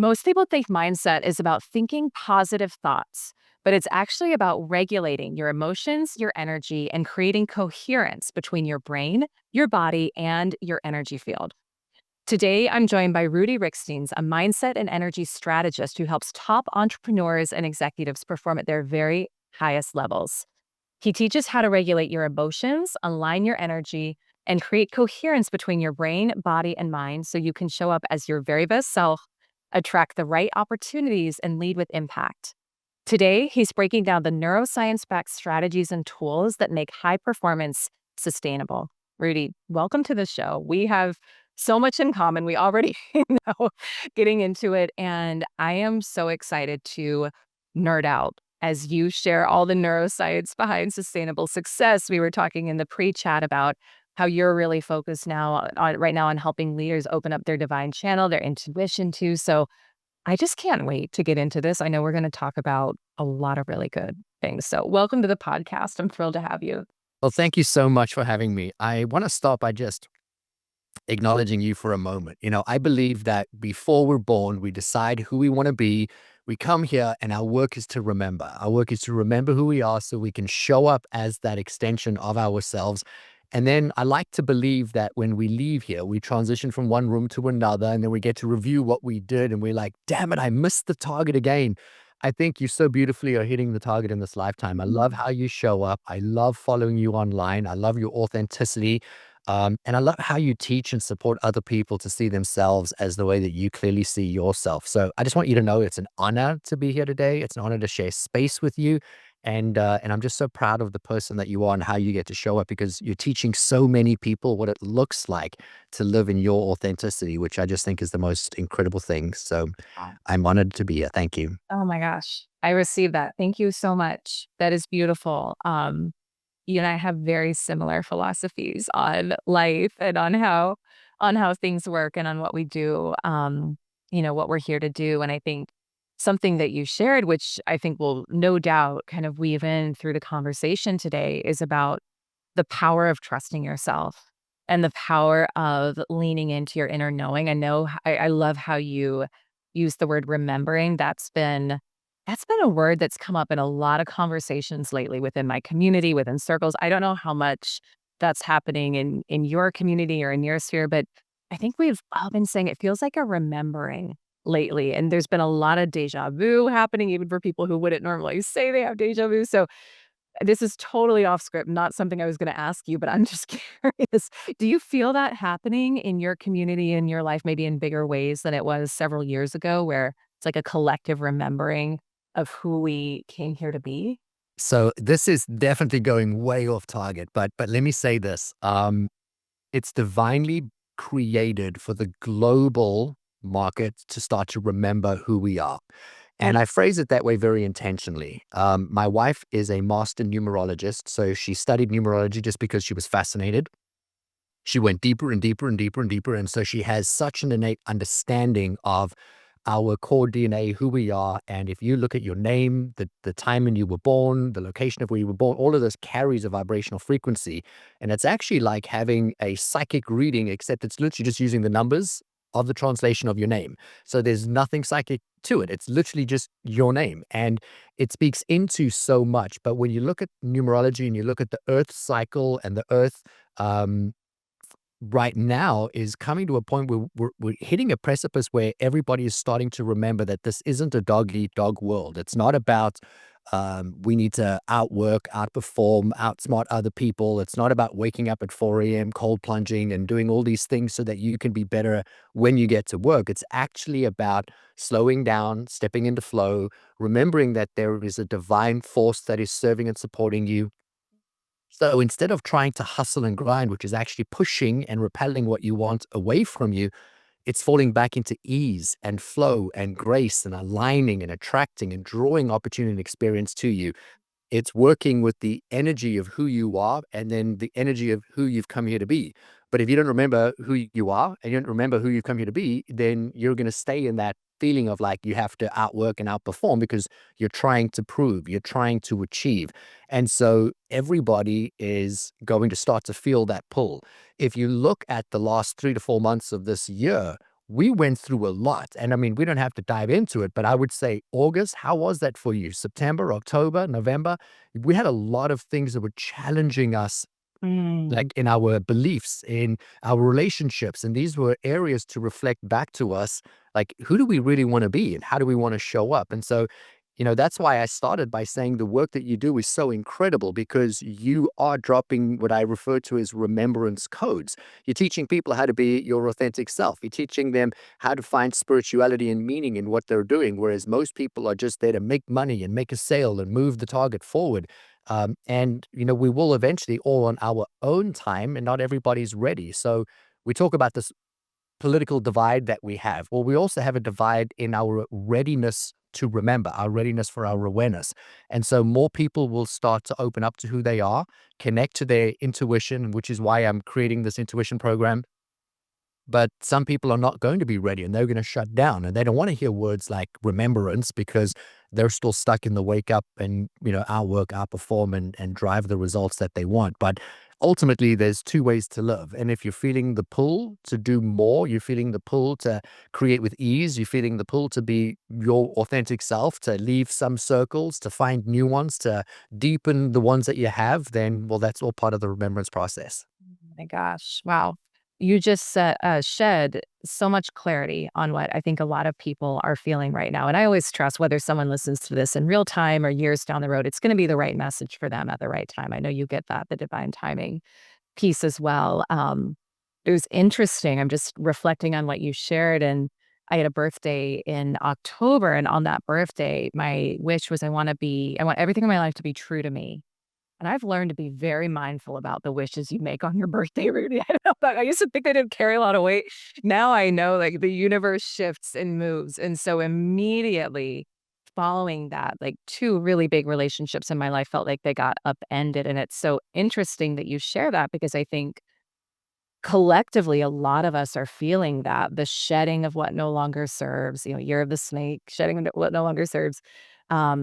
Most people think mindset is about thinking positive thoughts, but it's actually about regulating your emotions, your energy, and creating coherence between your brain, your body, and your energy field. Today, I'm joined by Rudi Riekstins, a mindset and energy strategist who helps top entrepreneurs and executives perform at their very highest levels. He teaches how to regulate your emotions, align your energy, and create coherence between your brain, body, and mind so you can show up as your very best self, attract the right opportunities, and lead with impact. Today, he's breaking down the neuroscience backed strategies and tools that make high performance sustainable. Rudi, welcome to the show. We have so much in common. We already know getting into it. And I am so excited to nerd out as you share all the neuroscience behind sustainable success. We were talking in the pre chat about how you're really focused now right now on helping leaders open up their divine channel, their intuition too. So I just can't wait to get into this. I know we're going to talk about a lot of really good things. So, welcome to the podcast. I'm thrilled to have you. Well, thank you so much for having me. I want to start by just acknowledging you for a moment. I believe that before we're born, we decide who we want to be. We come here and our work is to remember. Our work is to remember who we are so we can show up as that extension of ourselves. And then I like to believe that when we leave here, we transition from one room to another and then we get to review what we did and we're like, damn it, I missed the target again. I think you so beautifully are hitting the target in this lifetime. I love how you show up. I love following you online. I love your authenticity. And I love how you teach and support other people to see themselves as the way that you clearly see yourself. So I just want you to know it's an honor to be here today. It's an honor to share space with you. And I'm just so proud of the person that you are and how you get to show up because you're teaching so many people what it looks like to live in your authenticity, which I just think is the most incredible thing. So I'm honored to be here. Thank you. Oh my gosh, I received that. Thank you so much. That is beautiful. You and I have very similar philosophies on life and on how things work and on what we do. What we're here to do. And I think something that you shared, which I think will no doubt kind of weave in through the conversation today, is about the power of trusting yourself and the power of leaning into your inner knowing. I love how you use the word remembering. That's been a word that's come up in a lot of conversations lately within my community, within circles. I don't know how much that's happening in your community or in your sphere, but I think we've all been saying it feels like a remembering lately. And there's been a lot of deja vu happening, even for people who wouldn't normally say they have deja vu. So this is totally off script, not something I was going to ask you, but I'm just curious. Do you feel that happening in your community, in your life, maybe in bigger ways than it was several years ago, where it's like a collective remembering of who we came here to be? So this is definitely going way off target, but let me say this. It's divinely created for the global market to start to remember who we are. And I phrase it that way very intentionally. My wife is a master numerologist, so she studied numerology just because she was fascinated. She went deeper and deeper and deeper and deeper. And so she has such an innate understanding of our core DNA, who we are. And if you look at your name, the time when you were born, the location of where you were born, all of this carries a vibrational frequency. And it's actually like having a psychic reading, except it's literally just using the numbers of the translation of your name. So there's nothing psychic to it. It's literally just your name. And it speaks into so much. But when you look at numerology and you look at the earth cycle and the earth, um, right now is coming to a point where we're hitting a precipice where everybody is starting to remember that this isn't a dog eat dog world. It's not about we need to outwork, outperform, outsmart other people. It's not about waking up at 4 a.m., cold plunging and doing all these things so that you can be better when you get to work. It's actually about slowing down, stepping into flow, remembering that there is a divine force that is serving and supporting you. So instead of trying to hustle and grind, which is actually pushing and repelling what you want away from you, it's falling back into ease and flow and grace and aligning and attracting and drawing opportunity and experience to you. It's working with the energy of who you are and then the energy of who you've come here to be. But if you don't remember who you are and you don't remember who you've come here to be, then you're going to stay in that feeling of like you have to outwork and outperform because you're trying to prove, you're trying to achieve. And so everybody is going to start to feel that pull. If you look at the last 3 to 4 months of this year, we went through a lot. And I mean, we don't have to dive into it, but I would say August, how was that for you? September, October, November? We had a lot of things that were challenging us, Mm. like in our beliefs, in our relationships. And these were areas to reflect back to us, like, who do we really want to be and how do we want to show up? And so, that's why I started by saying the work that you do is so incredible because you are dropping what I refer to as remembrance codes. You're teaching people how to be your authentic self. You're teaching them how to find spirituality and meaning in what they're doing, whereas most people are just there to make money and make a sale and move the target forward. And we will eventually all on our own time, and not everybody's ready. So we talk about this political divide that we have. Well, we also have a divide in our readiness to remember, our readiness for our awareness. And so more people will start to open up to who they are, connect to their intuition, which is why I'm creating this intuition program. But some people are not going to be ready and they're going to shut down and they don't want to hear words like remembrance because they're still stuck in the wake up and, outwork, outperform and drive the results that they want. But ultimately, there's two ways to live. And if you're feeling the pull to do more, you're feeling the pull to create with ease, you're feeling the pull to be your authentic self, to leave some circles, to find new ones, to deepen the ones that you have, then, well, that's all part of the remembrance process. My gosh. Wow. You just shed so much clarity on what I think a lot of people are feeling right now. And I always trust whether someone listens to this in real time or years down the road, it's going to be the right message for them at the right time. I know you get that, the divine timing piece as well. It was interesting. I'm just reflecting on what you shared. And I had a birthday in October. And on that birthday, my wish was I want everything in my life to be true to me. And I've learned to be very mindful about the wishes you make on your birthday, Rudy. I don't know about I used to think they didn't carry a lot of weight. Now I know, like, the universe shifts and moves, and so immediately following that, like, 2 really big relationships in my life felt like they got upended, and it's so interesting that you share that because I think collectively, a lot of us are feeling that, the shedding of what no longer serves, year of the snake, shedding of what no longer serves,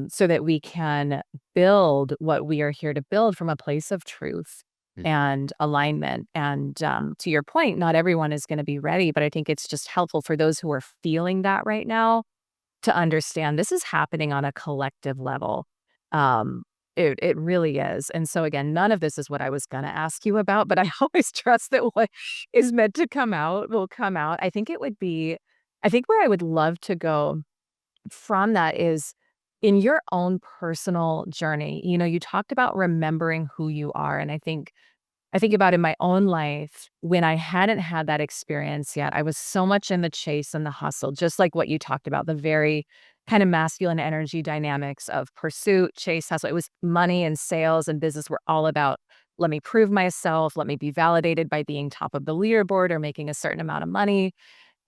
so that we can build what we are here to build from a place of truth and alignment. And to your point, not everyone is going to be ready, but I think it's just helpful for those who are feeling that right now to understand this is happening on a collective level. Um, it really is. And so again, none of this is what I was gonna ask you about, but I always trust that what is meant to come out will come out. I think where I would love to go from that is in your own personal journey. You talked about remembering who you are. And I think about in my own life when I hadn't had that experience yet, I was so much in the chase and the hustle, just like what you talked about, the very kind of masculine energy dynamics of pursuit, chase, hustle. It was money and sales and business were all about let me prove myself, let me be validated by being top of the leaderboard or making a certain amount of money.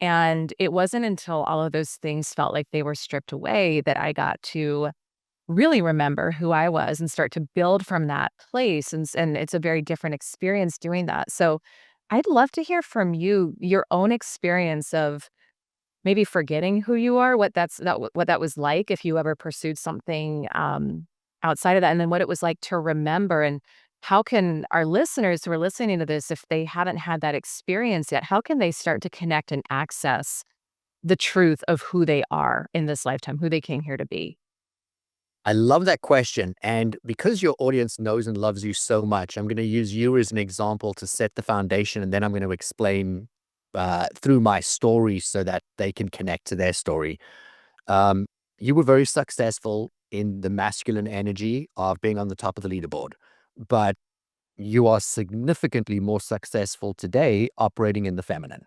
And it wasn't until all of those things felt like they were stripped away that I got to really remember who I was and start to build from that place, and it's a very different experience doing that. So, I'd love to hear from you, your own experience of maybe forgetting who you are, what that was like if you ever pursued something, outside of that, and then what it was like to remember, and how can our listeners who are listening to this, if they haven't had that experience yet, how can they start to connect and access the truth of who they are in this lifetime, who they came here to be? I love that question. And because your audience knows and loves you so much, I'm going to use you as an example to set the foundation. And then I'm going to explain through my story so that they can connect to their story. Um, you were very successful in the masculine energy of being on the top of the leaderboard, but you are significantly more successful today operating in the feminine.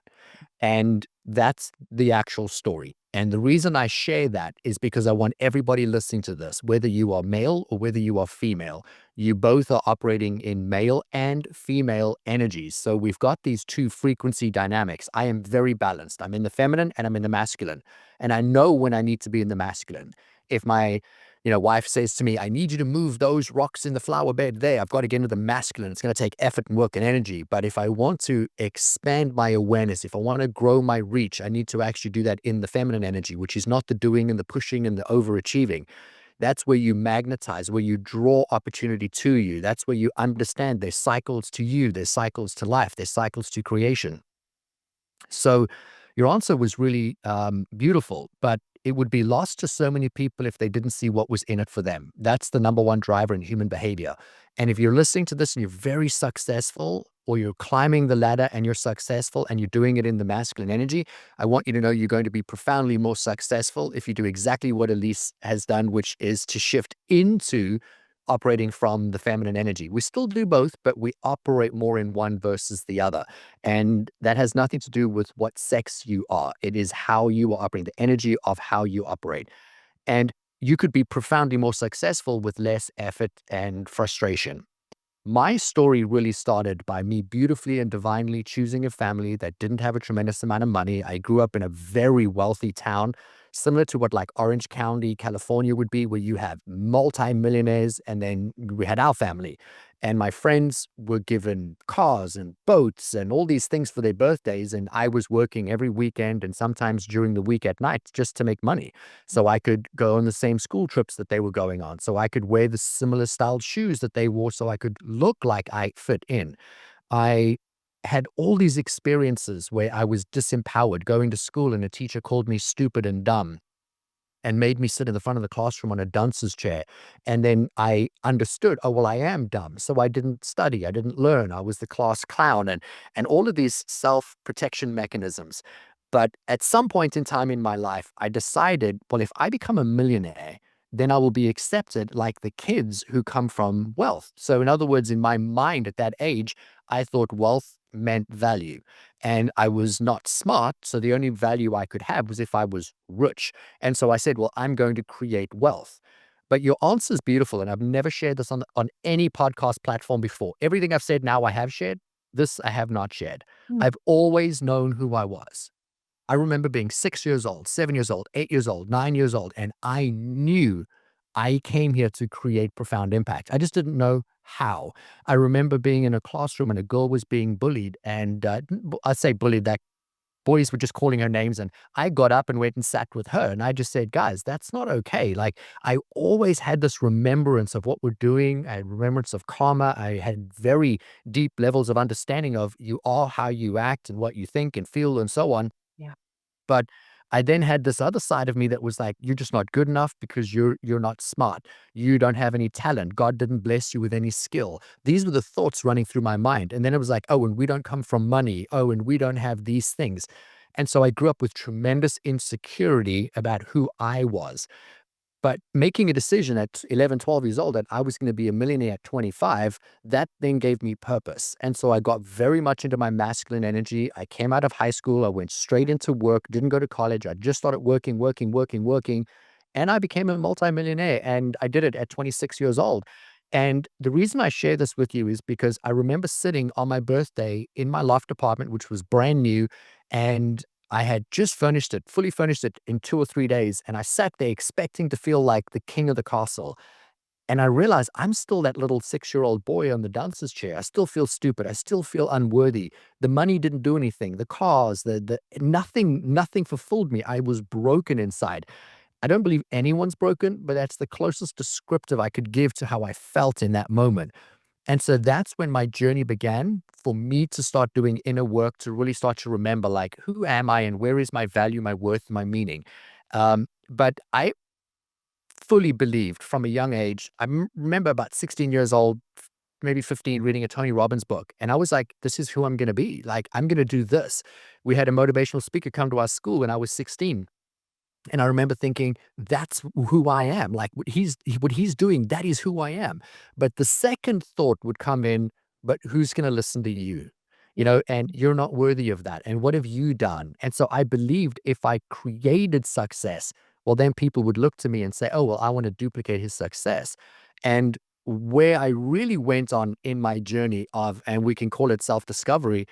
And that's the actual story. And the reason I share that is because I want everybody listening to this, whether you are male or whether you are female, you both are operating in male and female energies. So we've got these two frequency dynamics. I am very balanced. I'm in the feminine and I'm in the masculine. And I know when I need to be in the masculine. If my wife says to me, I need you to move those rocks in the flower bed there. I've got to get into the masculine. It's going to take effort and work and energy. But if I want to expand my awareness, if I want to grow my reach, I need to actually do that in the feminine energy, which is not the doing and the pushing and the overachieving. That's where you magnetize, where you draw opportunity to you. That's where you understand there's cycles to you, there's cycles to life, there's cycles to creation. So Your answer was really beautiful, but it would be lost to so many people if they didn't see what was in it for them. That's the number one driver in human behavior. And if you're listening to this and you're very successful, or you're climbing the ladder and you're successful and you're doing it in the masculine energy, I want you to know you're going to be profoundly more successful if you do exactly what Elyse has done, which is to shift into operating from the feminine energy. We still do both, but we operate more in one versus the other. And that has nothing to do with what sex you are. It is how you are operating, the energy of how you operate. And you could be profoundly more successful with less effort and frustration. My story really started by me beautifully and divinely choosing a family that didn't have a tremendous amount of money. I grew up in a very wealthy town, similar to what like Orange County, California would be, where you have multimillionaires. And then we had our family. And my friends were given cars and boats and all these things for their birthdays. And I was working every weekend and sometimes during the week at night just to make money, so I could go on the same school trips that they were going on, so I could wear the similar styled shoes that they wore, so I could look like I fit in. I had all these experiences where I was disempowered, going to school and a teacher called me stupid and dumb and made me sit in the front of the classroom on a dunce's chair. And then I understood, oh, well, I am dumb. So I didn't study. I didn't learn. I was the class clown and all of these self-protection mechanisms. But at some point in time in my life, I decided, well, if I become a millionaire, then I will be accepted like the kids who come from wealth. So in other words, in my mind at that age, I thought wealth meant value. And I was not smart. So the only value I could have was if I was rich. And so I said, well, I'm going to create wealth. But your answer is beautiful. And I've never shared this on any podcast platform before. Everything I've said now I have shared. This I have not shared. Mm. I've always known who I was. I remember being 6 years old, 7 years old, 8 years old, 9 years old, and I knew I came here to create profound impact. I just didn't know how. I remember being in a classroom and a girl was being bullied, and I say bullied, that boys were just calling her names, and I got up and went and sat with her, and I just said, guys, that's not okay. Like, I always had this remembrance of what we're doing, I had remembrance of karma. I had very deep levels of understanding of you are how you act and what you think and feel and so on. Yeah. But I then had this other side of me that was like, you're just not good enough because you're not smart. You don't have any talent. God didn't bless you with any skill. These were the thoughts running through my mind. And then it was like, oh, and we don't come from money. Oh, and we don't have these things. And so I grew up with tremendous insecurity about who I was. But making a decision at 11, 12 years old that I was going to be a millionaire at 25, that then gave me purpose. And so I got very much into my masculine energy. I came out of high school. I went straight into work, didn't go to college. I just started working, working, working, working. And I became a multimillionaire. And I did it at 26 years old. And the reason I share this with you is because I remember sitting on my birthday in my loft apartment, which was brand new. And I had just furnished it, fully furnished it in 2 or 3 days. And I sat there expecting to feel like the king of the castle. And I realized I'm still that little 6-year-old boy on the dancer's chair. I still feel stupid. I still feel unworthy. The money didn't do anything. The cars, the nothing fulfilled me. I was broken inside. I don't believe anyone's broken, but that's the closest descriptive I could give to how I felt in that moment. And so that's when my journey began for me to start doing inner work, to really start to remember, like, who am I and where is my value, my worth, my meaning? But I fully believed from a young age. Remember about 16 years old, maybe 15, reading a Tony Robbins book. And I was like, this is who I'm going to be. Like, I'm going to do this. We had a motivational speaker come to our school when I was 16. And I remember thinking, that's who I am. Like what he's doing, that is who I am. But the second thought would come in, but who's going to listen to you? And you're not worthy of that. And what have you done? And so I believed if I created success, well, then people would look to me and say, oh, well, I want to duplicate his success. And where I really went on in my journey of, and we can call it self-discovery,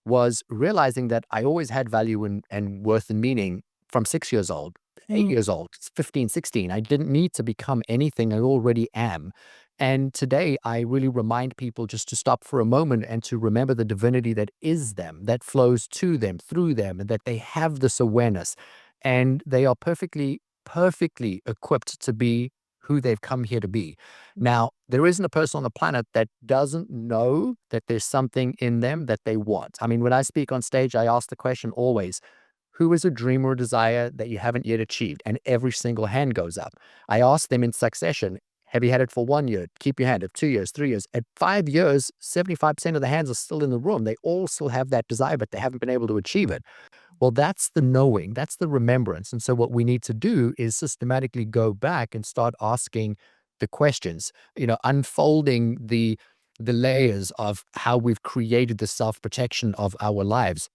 was realizing that I always had value and worth and meaning from 6 years old, eight Mm. years old, 15, 16. I didn't need to become anything. I already am. And today I really remind people just to stop for a moment and to remember the divinity that is them, that flows to them, through them, and that they have this awareness and they are perfectly, perfectly equipped to be who they've come here to be. Now, there isn't a person on the planet that doesn't know that there's something in them that they want. I mean, when I speak on stage, I ask the question always, who is a dream or desire that you haven't yet achieved? And every single hand goes up. I ask them in succession, have you had it for 1 year? Keep your hand. At 2 years, 3 years. At 5 years, 75% of the hands are still in the room. They all still have that desire, but they haven't been able to achieve it. Well, that's the knowing, that's the remembrance. And so what we need to do is systematically go back and start asking the questions, unfolding the layers of how we've created the self-protection of our lives.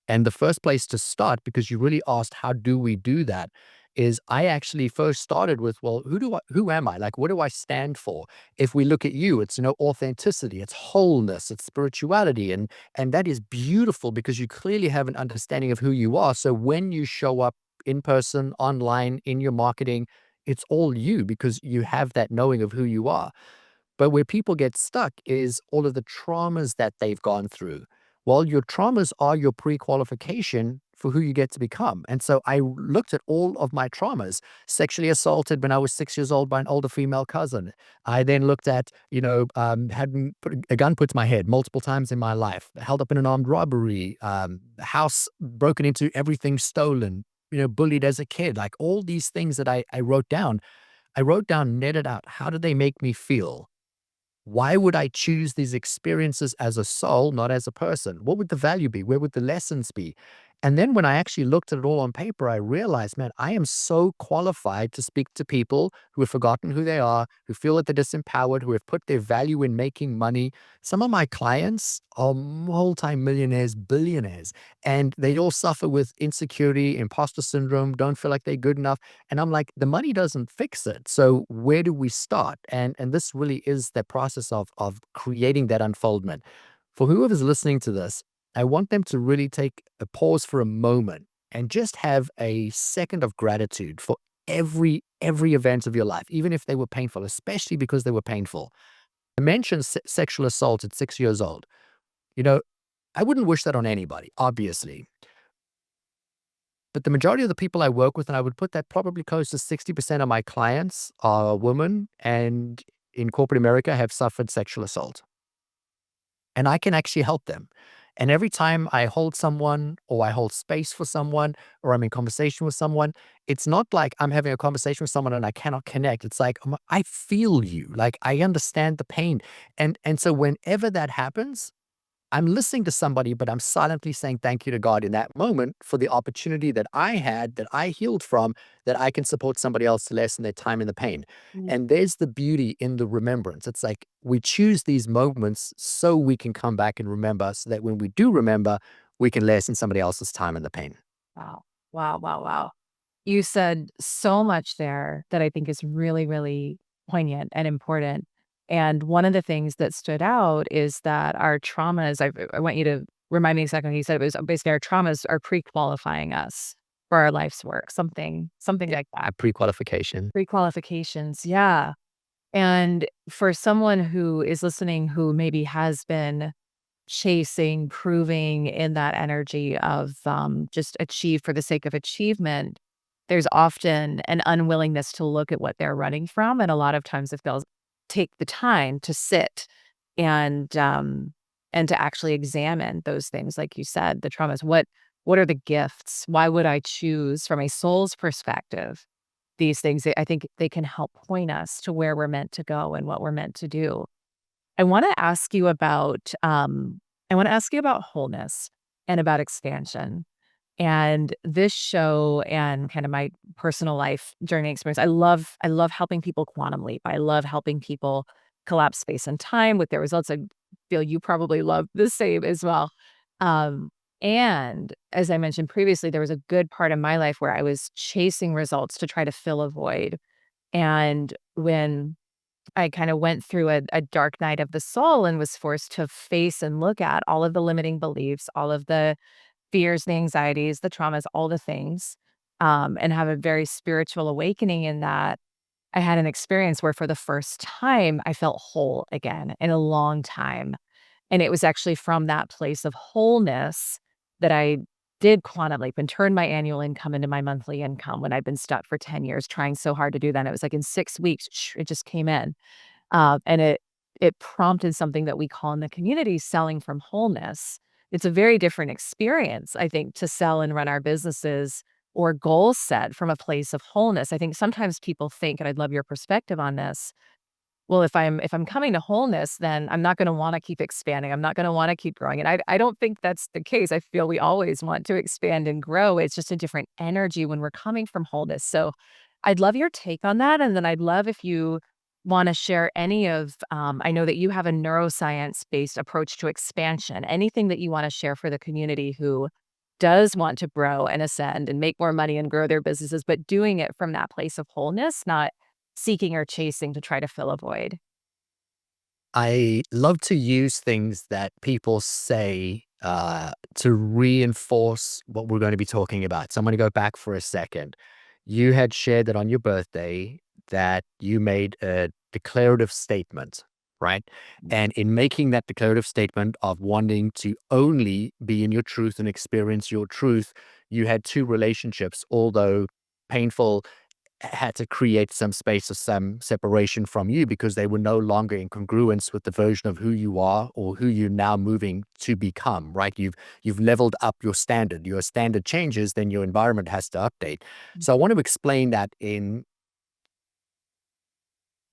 And the first place to start, because you really asked, how do we do that? Is I actually first started with, well, who am I? Like, what do I stand for? If we look at you, it's, authenticity, it's wholeness, it's spirituality. And that is beautiful because you clearly have an understanding of who you are. So when you show up in person, online, in your marketing, it's all you because you have that knowing of who you are. But where people get stuck is all of the traumas that they've gone through. Well, your traumas are your pre-qualification for who you get to become. And so I looked at all of my traumas. Sexually assaulted when I was 6 years old by an older female cousin. I then looked at, having a gun put to my head multiple times in my life, held up in an armed robbery, house broken into, everything stolen, bullied as a kid, like all these things that I wrote down. I wrote down, netted out, how did they make me feel? Why would I choose these experiences as a soul, not as a person? What would the value be? Where would the lessons be? And then when I actually looked at it all on paper, I realized, man, I am so qualified to speak to people who have forgotten who they are, who feel that they're disempowered, who have put their value in making money. Some of my clients are multimillionaires, billionaires, and they all suffer with insecurity, imposter syndrome, don't feel like they're good enough. And I'm like, the money doesn't fix it. So where do we start? And this really is the process of creating that unfoldment. For whoever's listening to this, I want them to really take a pause for a moment and just have a second of gratitude for every event of your life, even if they were painful, especially because they were painful. I mentioned sexual assault at 6 years old. You know, I wouldn't wish that on anybody, obviously. But the majority of the people I work with, and I would put that probably close to 60% of my clients are women and in corporate America have suffered sexual assault. And I can actually help them. And every time I hold someone or I hold space for someone or I'm in conversation with someone, it's not like I'm having a conversation with someone and I cannot connect. It's like, I feel you. Like I understand the pain. And so whenever that happens, I'm listening to somebody, but I'm silently saying thank you to God in that moment for the opportunity that I had, that I healed from, that I can support somebody else to lessen their time in the pain. And there's the beauty in the remembrance. It's like we choose these moments so we can come back and remember, so that when we do remember, we can lessen somebody else's time in the pain. Wow. Wow, wow, wow. You said so much there that I think is really, really poignant and important. And one of the things that stood out is that our traumas, I want you to remind me exactly what you said. It was basically our traumas are pre-qualifying us for our life's work, something Yeah. like that. Pre-qualification. Pre-qualifications, yeah. And for someone who is listening who maybe has been chasing, proving in that energy of, just achieve for the sake of achievement, there's often an unwillingness to look at what they're running from, and a lot of times if they'll take the time to sit and, and to actually examine those things, like you said, the traumas, what are the gifts? Why would I choose from a soul's perspective these things? I think they can help point us to where we're meant to go and what we're meant to do. I wanna ask you about, wholeness and about expansion. And this show and kind of my personal life journey experience, I love helping people quantum leap. I love helping people collapse space and time with their results. I feel you probably love the same as well. Um, and as I mentioned previously, there was a good part of my life where I was chasing results to try to fill a void. And when I kinda went through a dark night of the soul and was forced to face and look at all of the limiting beliefs, all of the fears, the anxieties, the traumas, all the things, and have a very spiritual awakening in that. I had an experience where for the first time, I felt whole again in a long time. And it was actually from that place of wholeness that I did quantum leap and turned my annual income into my monthly income when I'd been stuck for 10 years trying so hard to do that. And it was like in 6 weeks, it just came in. And it prompted something that we call in the community selling from wholeness. it's a very different experience, I think, to sell and run our businesses or goal set from a place of wholeness. I think sometimes people think, and I'd love your perspective on this, well, if I'm coming to wholeness, then I'm not gonna wanna keep expanding, I'm not gonna wanna keep growing, and I don't think that's the case. I feel we always want to expand and grow, it's just a different energy when we're coming from wholeness. So, I'd love your take on that, and then I'd love if you wanna share any of, I know that you have a neuroscience-based approach to expansion, anything that you wanna share for the community who does want to grow and ascend and make more money and grow their businesses, but doing it from that place of wholeness, not seeking or chasing to try to fill a void. I love to use things that people say to reinforce what we're going to be talking about. So I'm going to go back for a second. You had shared that on your birthday that you made a declarative statement, right? And in making that declarative statement of wanting to only be in your truth and experience your truth, you had two relationships, although painful, had to create some space or some separation from you because they were no longer in congruence with the version of who you are or who you're now moving to become, right? You've leveled up your standard. Your standard changes, then your environment has to update. So I want to explain that in,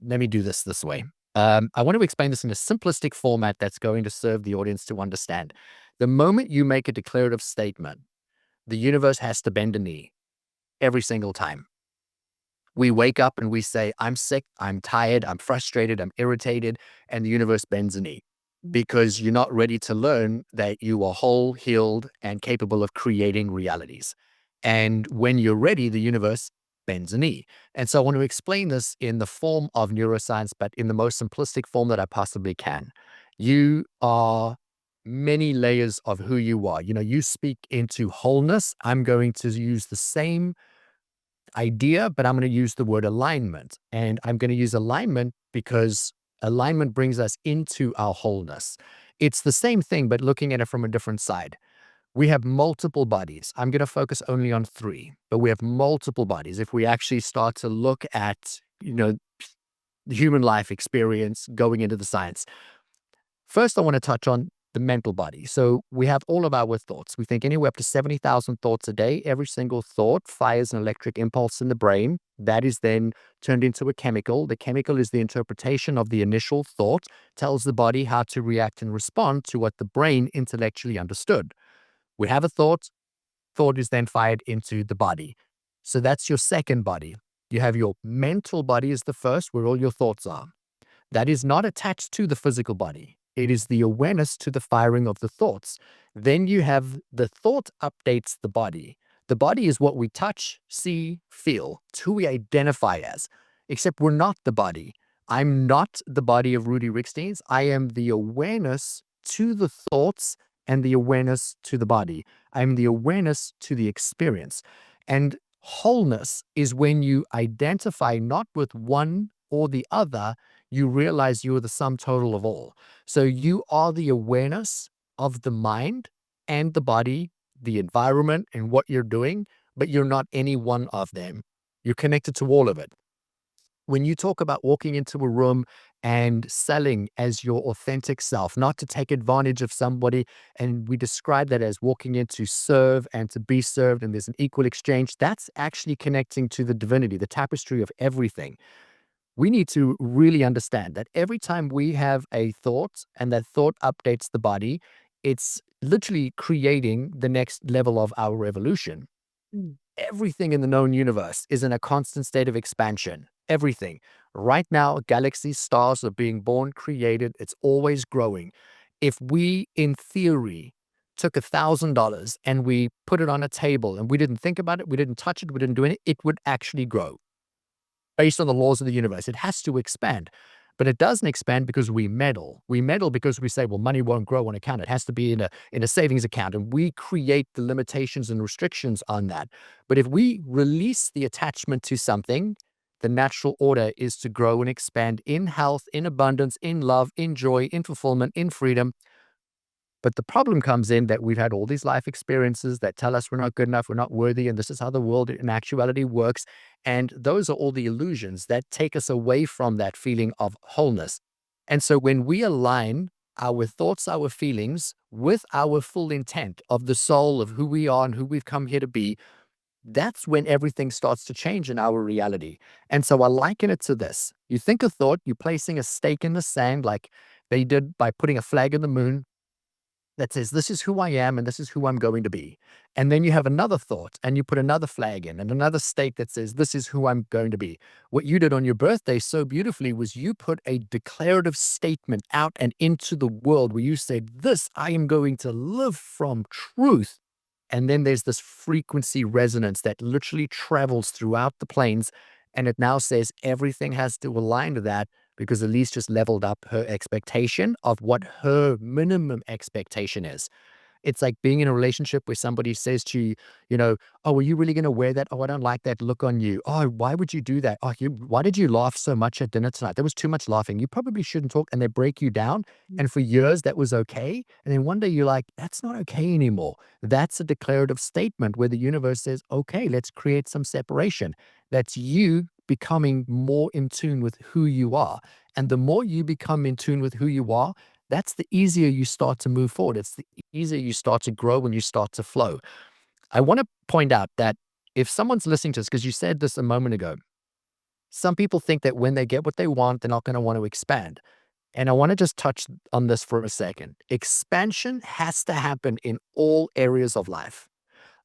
let me do this way. I want to explain this in a simplistic format that's going to serve the audience to understand. The moment you make a declarative statement, the universe has to bend a knee every single time. We wake up and we say, I'm sick, I'm tired, I'm frustrated, I'm irritated, and the universe bends a knee because you're not ready to learn that you are whole, healed, and capable of creating realities. And when you're ready, the universe bends a knee. And so I want to explain this in the form of neuroscience, but in the most simplistic form that I possibly can. You are many layers of who you are. You speak into wholeness. I'm going to use the same idea, but I'm going to use the word alignment. And I'm going to use alignment because alignment brings us into our wholeness. It's the same thing, but looking at it from a different side. We have multiple bodies. I'm going to focus only on three, but we have multiple bodies. If we actually start to look at, the human life experience going into the science, first, I want to touch on the mental body. So we have all of our thoughts. We think anywhere up to 70,000 thoughts a day. Every single thought fires an electric impulse in the brain. That is then turned into a chemical. The chemical is the interpretation of the initial thought, tells the body how to react and respond to what the brain intellectually understood. We have a thought. Thought is then fired into the body. So that's your second body. You have your mental body is the first, where all your thoughts are. That is not attached to the physical body. It is the awareness to the firing of the thoughts. Then you have the thought updates the body. The body is what we touch, see, feel. It's who we identify as, except we're not the body. I'm not the body of Rudi Riekstins. I am the awareness to the thoughts and the awareness to the body. I'm the awareness to the experience. And wholeness is when you identify not with one or the other, you realize you are the sum total of all. So you are the awareness of the mind and the body, the environment, and what you're doing, but you're not any one of them. You're connected to all of it. When you talk about walking into a room and selling as your authentic self, not to take advantage of somebody, and we describe that as walking in to serve and to be served, and there's an equal exchange, that's actually connecting to the divinity, the tapestry of everything. We need to really understand that every time we have a thought and that thought updates the body, it's literally creating the next level of our evolution. Everything in the known universe is in a constant state of expansion. Everything. Right now, galaxies, stars are being born, created. It's always growing. If we, in theory, took $1,000 and we put it on a table and we didn't think about it, we didn't touch it, we didn't do anything, it would actually grow based on the laws of the universe. It has to expand. But it doesn't expand because we meddle. We meddle because we say, well, money won't grow on account. It has to be in a savings account. And we create the limitations and restrictions on that. But if we release the attachment to something, the natural order is to grow and expand in health, in abundance, in love, in joy, in fulfillment, in freedom. But the problem comes in that we've had all these life experiences that tell us we're not good enough, we're not worthy, and this is how the world in actuality works. And those are all the illusions that take us away from that feeling of wholeness. And so when we align our thoughts, our feelings with our full intent of the soul of who we are and who we've come here to be, that's when everything starts to change in our reality. And so I liken it to this. You think a thought, you're placing a stake in the sand like they did by putting a flag in the moon that says, this is who I am and this is who I'm going to be. And then you have another thought and you put another flag in and another stake that says, this is who I'm going to be. What you did on your birthday so beautifully was you put a declarative statement out and into the world where you said, this I am going to live from truth. And then there's this frequency resonance that literally travels throughout the planes. And it now says everything has to align to that because Elise just leveled up her expectation of what her minimum expectation is. It's like being in a relationship where somebody says to you, "Oh, are you really going to wear that? Oh, I don't like that look on you. Oh, why would you do that? Oh, why did you laugh so much at dinner tonight? There was too much laughing. You probably shouldn't talk." And they break you down. And for years, that was okay. And then one day you're like, that's not okay anymore. That's a declarative statement where the universe says, okay, let's create some separation. That's you becoming more in tune with who you are. And the more you become in tune with who you are, that's the easier you start to move forward. It's the easier you start to grow and you start to flow. I want to point out that if someone's listening to this, because you said this a moment ago, some people think that when they get what they want, they're not going to want to expand. And I want to just touch on this for a second. Expansion has to happen in all areas of life,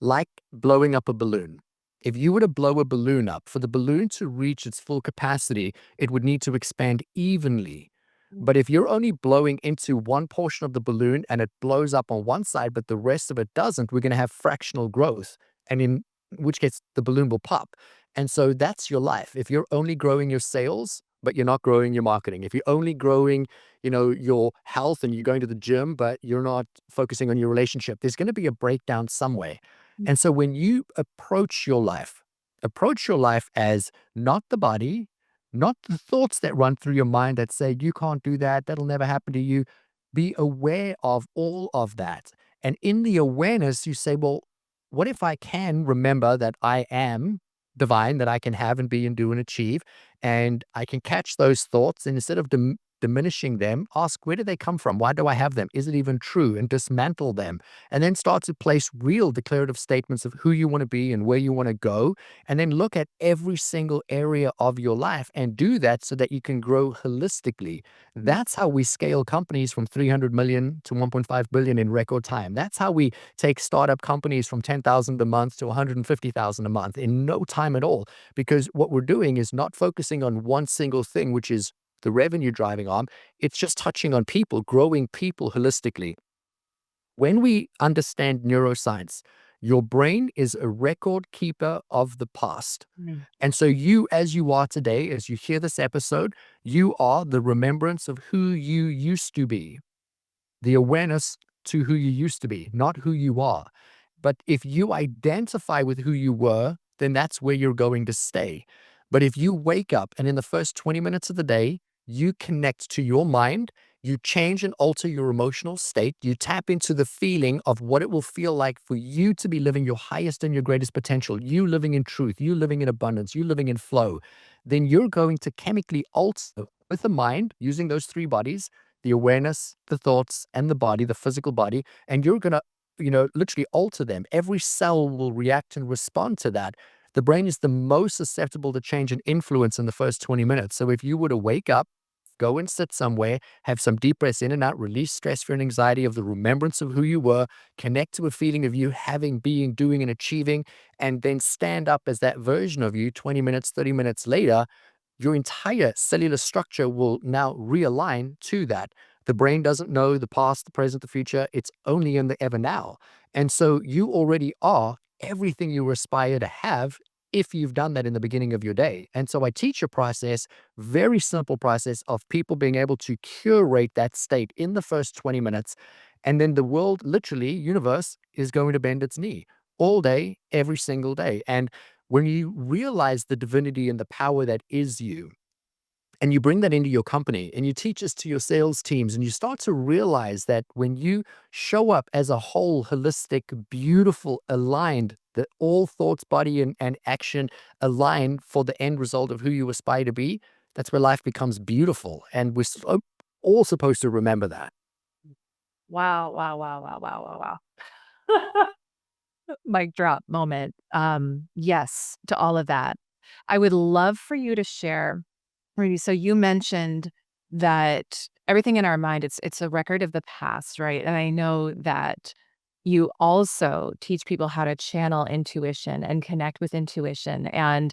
like blowing up a balloon. If you were to blow a balloon up, for the balloon to reach its full capacity, it would need to expand evenly. But if you're only blowing into one portion of the balloon and it blows up on one side, but the rest of it doesn't, we're going to have fractional growth. And in which case, the balloon will pop. And so that's your life. If you're only growing your sales, but you're not growing your marketing, if you're only growing, your health and you're going to the gym, but you're not focusing on your relationship, there's going to be a breakdown somewhere. And so when you approach your life as not the body, not the thoughts that run through your mind that say, you can't do that, that'll never happen to you. Be aware of all of that. And in the awareness, you say, well, what if I can remember that I am divine, that I can have and be and do and achieve, and I can catch those thoughts and instead of diminishing them, ask, where do they come from? Why do I have them? Is it even true? And dismantle them. And then start to place real declarative statements of who you want to be and where you want to go. And then look at every single area of your life and do that so that you can grow holistically. That's how we scale companies from 300 million to 1.5 billion in record time. That's how we take startup companies from 10,000 a month to 150,000 a month in no time at all. Because what we're doing is not focusing on one single thing, which is the revenue driving arm. It's just touching on people, growing people holistically. When we understand neuroscience, your brain is a record keeper of the past. And so you, as you are today, as you hear this episode, you are the remembrance of who you used to be, the awareness to who you used to be, not who you are. But if you identify with who you were, then that's where you're going to stay. But if you wake up and in the first 20 minutes of the day, you connect to your mind, you change and alter your emotional state, you tap into the feeling of what it will feel like for you to be living your highest and your greatest potential, you living in truth, you living in abundance, you living in flow, then you're going to chemically alter with the mind using those three bodies, the awareness, the thoughts, and the body, the physical body, and you're going to literally alter them. Every cell will react and respond to that. The brain is the most susceptible to change and influence in the first 20 minutes. So if you were to wake up, go and sit somewhere, have some deep breaths in and out, release stress, fear, and anxiety of the remembrance of who you were, connect to a feeling of you having, being, doing, and achieving, and then stand up as that version of you 20 minutes, 30 minutes later, your entire cellular structure will now realign to that. The brain doesn't know the past, the present, the future. It's only in the ever now. And so you already are everything you aspire to have if you've done that in the beginning of your day. And so I teach a process, very simple process of people being able to curate that state in the first 20 minutes. And then the world, literally, universe, is going to bend its knee all day, every single day. And when you realize the divinity and the power that is you, and you bring that into your company and you teach this to your sales teams, and you start to realize that when you show up as a whole, holistic, beautiful, aligned, that all thoughts, body, and action align for the end result of who you aspire to be, that's where life becomes beautiful. And we're all supposed to remember that. Wow, wow, wow, wow, wow, wow, wow. Mic drop moment. Yes, to all of that. I would love for you to share, Rudy, so you mentioned that everything in our mind, it's a record of the past, right? And I know that you also teach people how to channel intuition and connect with intuition. And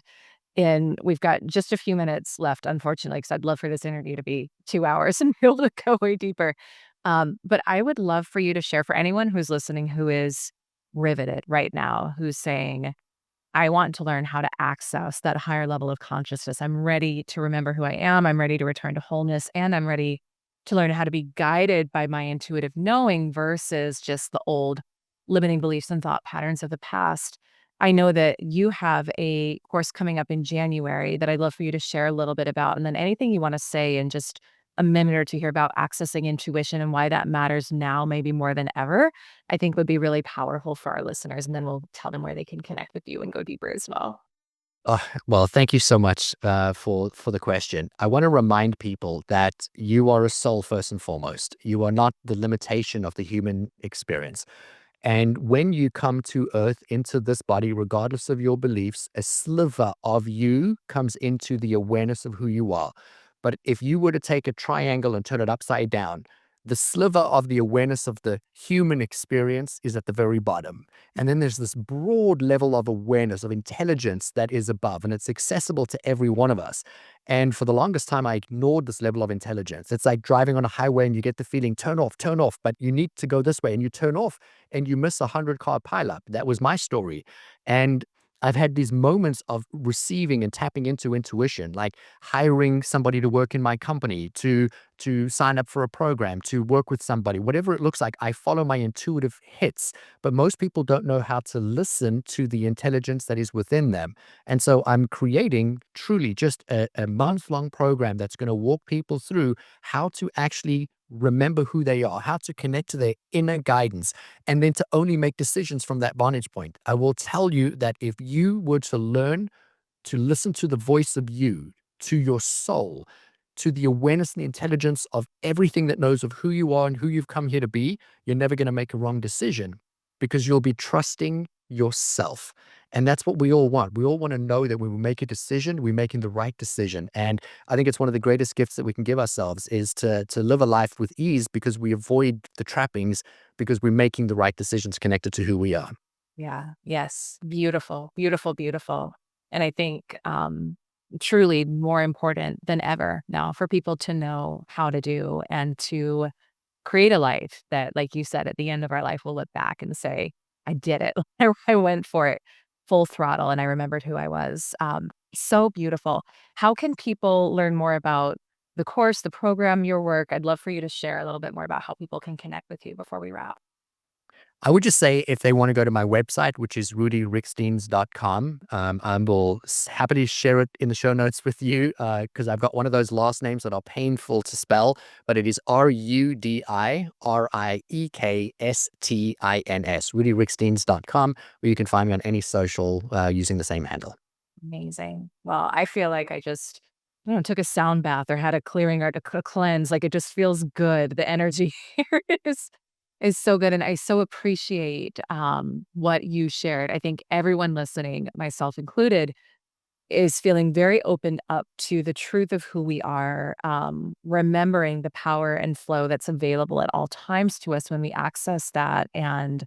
we've got just a few minutes left, unfortunately, because I'd love for this interview to be 2 hours and be able to go way deeper. But I would love for you to share for anyone who's listening who is riveted right now, who's saying, I want to learn how to access that higher level of consciousness. I'm ready to remember who I am. I'm ready to return to wholeness. And I'm ready to learn how to be guided by my intuitive knowing versus just the old limiting beliefs and thought patterns of the past. I know that you have a course coming up in January that I'd love for you to share a little bit about. And then anything you want to say in just a minute or two here about accessing intuition and why that matters now, maybe more than ever, I think would be really powerful for our listeners, and then we'll tell them where they can connect with you and go deeper as well. Well, thank you so much for the question. I want to remind people that you are a soul first and foremost. You are not the limitation of the human experience. And when you come to earth into this body, regardless of your beliefs, a sliver of you comes into the awareness of who you are. But if you were to take a triangle and turn it upside down, the sliver of the awareness of the human experience is at the very bottom. And then there's this broad level of awareness, of intelligence that is above, and it's accessible to every one of us. And for the longest time, I ignored this level of intelligence. It's like driving on a highway and you get the feeling, turn off, but you need to go this way and you turn off and you miss 100-car pileup. That was my story. And I've had these moments of receiving and tapping into intuition, like hiring somebody to work in my company, to sign up for a program, to work with somebody, whatever it looks like. I follow my intuitive hits, but most people don't know how to listen to the intelligence that is within them. And so I'm creating truly just a month-long program that's going to walk people through how to actually remember who they are, how to connect to their inner guidance, and then to only make decisions from that vantage point. I will tell you that if you were to learn to listen to the voice of you, to your soul, to the awareness and the intelligence of everything that knows of who you are and who you've come here to be, you're never going to make a wrong decision because you'll be trusting yourself. And that's what we all want. We all want to know that when we make a decision, we're making the right decision. And I think it's one of the greatest gifts that we can give ourselves is to live a life with ease because we avoid the trappings because we're making the right decisions connected to who we are. Yeah. Yes. Beautiful, beautiful, beautiful. And I think truly more important than ever now for people to know how to do and to create a life that, like you said, at the end of our life, we'll look back and say, I did it. I went for it full throttle and I remembered who I was. So beautiful. How can people learn more about the course, the program, your work? I'd love for you to share a little bit more about how people can connect with you before we wrap. I would just say if they want to go to my website, which is rudirikstins.com, happily share it in the show notes with you because I've got one of those last names that are painful to spell, but it is RudiRiekstins, rudirikstins.com, where you can find me on any social using the same handle. Amazing. Well, I feel like I just, I don't know, took a sound bath or had a clearing or a cleanse. Like it just feels good. The energy here is so good. And I so appreciate what you shared. I think everyone listening, myself included, is feeling very opened up to the truth of who we are, remembering the power and flow that's available at all times to us when we access that, and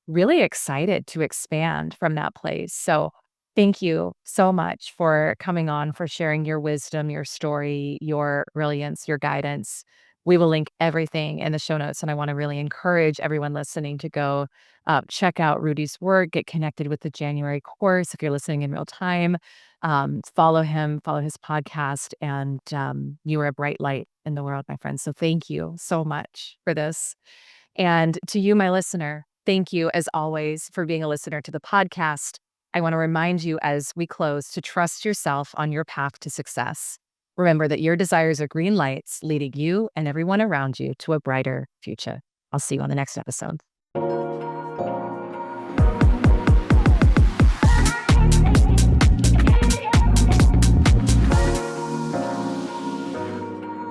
really excited to expand from that place. So, thank you so much for coming on, for sharing your wisdom, your story, your brilliance, your guidance. We will link everything in the show notes. And I want to really encourage everyone listening to go check out Rudy's work, get connected with the January course if you're listening in real time. Follow him, follow his podcast, and you are a bright light in the world, my friend. So, thank you so much for this. And to you, my listener, thank you as always for being a listener to the podcast. I want to remind you as we close to trust yourself on your path to success. Remember that your desires are green lights leading you and everyone around you to a brighter future. I'll see you on the next episode.